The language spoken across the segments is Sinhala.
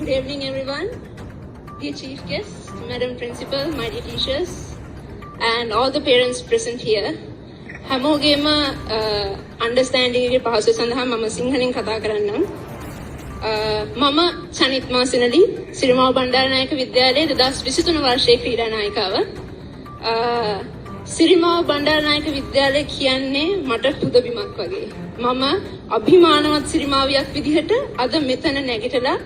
Good evening, everyone. Dear Chief Guest, Madam Principal, my dear teachers, and all the parents present here. හැමෝගේම understanding එකේ පහසු සඳහා මම සිංහලෙන් කතා කරන්නම්. මම චනිත් මාසිනලි සිරිමාව බණ්ඩාරනායක විද්‍යාලයේ 2023 වර්ෂයේ ක්‍රීඩා නායිකාව. සිරිමාව බණ්ඩාරනායක විද්‍යාලය කියන්නේ මට පුදබිමක් වගේ. මම අභිමානවත් සිරිමාවියක් විදිහට අද මෙතන නැගිටලා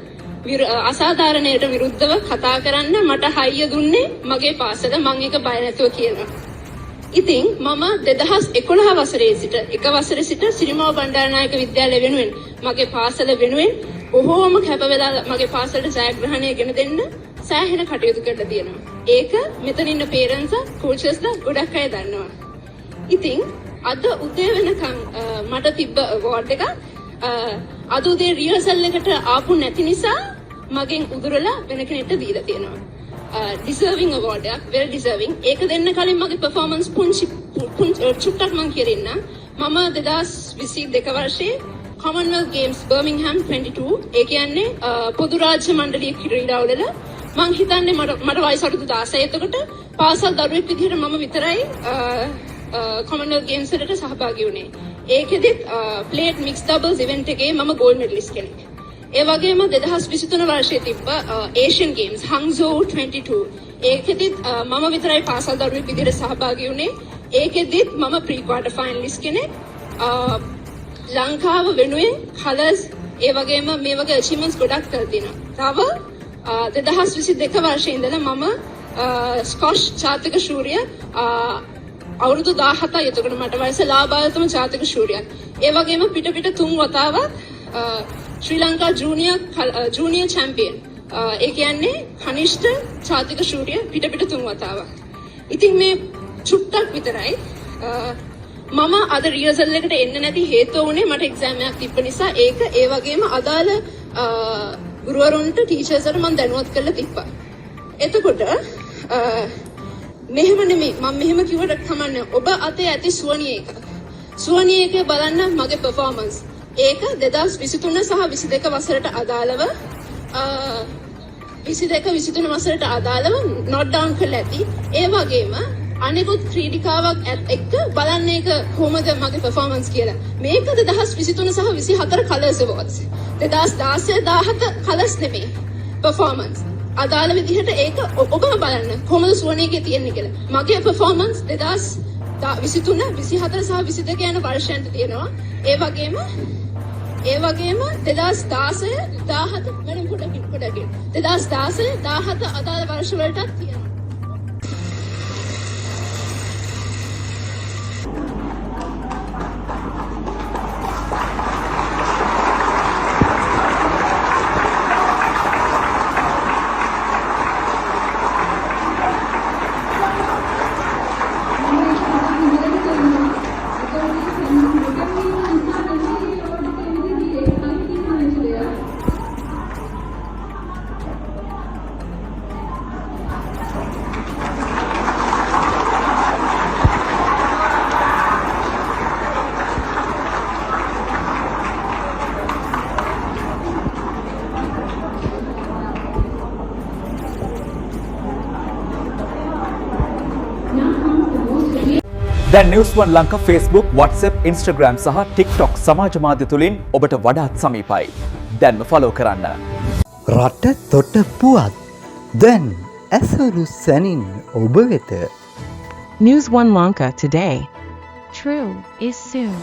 අසාධාරණයට විරුද්ධව කතා කරන්න මට හයිය දුන්නේ මගේ පාසල මම ඒක බය නැතුව කියනවා. ඉතින් මම 2011 වසරේ සිට එක වසරේ සිට සිරිමාව බණ්ඩාරනායක විද්‍යාලය වෙනුවෙන් මගේ පාසල වෙනුවෙන් බොහෝම කැප වෙලා මගේ පාසලට ජයග්‍රහණය ගෙන දෙන්න සෑහෙන කටයුතු කරලා තියෙනවා. ඒක මෙතන ඉන්න පේරන්ට්ස් කෝචස්ලා ගොඩක් අය දන්නවා. ඉතින් අද උදේ වෙනකන් මට තිබ්බ අවෝඩ් එක අද උදේ රිහර්සල් එකට ආපු නැති නිසා මගෙන් උදුරලා වෙන කෙනෙක්ට දීලා තියෙනවා. deserving award එකක්, very deserving. ඒක දෙන්න කලින් මගේ performance පුංචි චුට්ටක් මම කියන්න. මම 2022 වර්ෂයේ Commonwealth Games Birmingham 22 ඒ කියන්නේ පොදු රාජ්‍ය මණ්ඩලීය ක්‍රීඩාවල මම හිතන්නේ මට වයස අවුරුදු 16. එතකොට පාසල් දරුවෙක් විදිහට මම විතරයි Commonwealth Games වලට සහභාගී වුණේ. ඒකෙදිත් plate mixed doubles event එකේ මම gold medalist කෙනෙක්. ඒ වගේම 2023 වර්ෂයේ තිබ්බ Asian Games Hangzhou 22 ඒකෙදිත් මම විතරයි පාසල් දරුවෙක් විදිහට සහභාගී වුණේ. ඒකෙදිත් මම pre quarter finalist කෙනෙක්. ලංකාව වෙනුවෙන් කලර්ස් ඒ වගේම මේ වගේ achievements ගොඩක් කරලා තියෙනවා. තව 2022 වර්ෂයේ ඉඳලා මම ස්කොෂ් ජාතික ශූරිය අවුරුදු 17යි. එතකොට මට වයස ලාභායතම ජාතික ශූරියක්. ඒ වගේම පිට 3 වතාවක් ශ්‍රී ලංකා ජූනියර් චැම්පියන්. ඒ කියන්නේ කනිෂ්ඨ ජාතික ශූරිය පිට 3 වතාවක්. ඉතින් මේ චුට්ටක් විතරයි මම අද රිහර්සල් එකට එන්න නැති හේතුව උනේ මට එක්සෑම් එකක් තිබ්බ නිසා. ඒක ඒ වගේම අදාළ ගුරුවරුන්ට ටීචර්ස්ලට මම දැනුවත් කරලා තිබ්බා. එතකොට මෙහෙම නෙමෙයි මම මෙහෙම කිව්වට කමන්නේ. ඔබ අතේ ඇති සුවනිය එක. සුවනිය එක බලන්න මගේ performance. ඒක 2023 සහ 22 වසරට අදාළව 22-23 වසරට අදාළව note down කරලා ඇති. ඒ වගේම අනෙකුත් ක්‍රීඩිකාවක් එක්ක බලන්න ඒක කොහොමද මගේ performance කියලා. මේක 2023 සහ 24 colours awards. 2016 17 colours නෙමෙයි performance. අදාළ විදිහට ඒක ඔබම බලන්න කොහොමද සුවනේකේ තියෙන්නේ කියලා. මගේ performance 2023 24 සහ 22 යන වර්ෂයන්ට තියෙනවා. ඒ වගේම 2016 17 මම පොඩ්ඩක් 2016 17 අදාළ වර්ෂ වලටත් තියෙනවා. දැන් නිවුස් වන් ලංකා Facebook, WhatsApp, Instagram සහ TikTok සමාජ මාධ්‍ය තුලින් ඔබට වඩාත් සමීපයි. දැන්ම ෆලෝ කරන්න. රට තොට පුවත් දැන් ඇසරු සැනින් ඔබ වෙත. News One Lanka today. True is soon.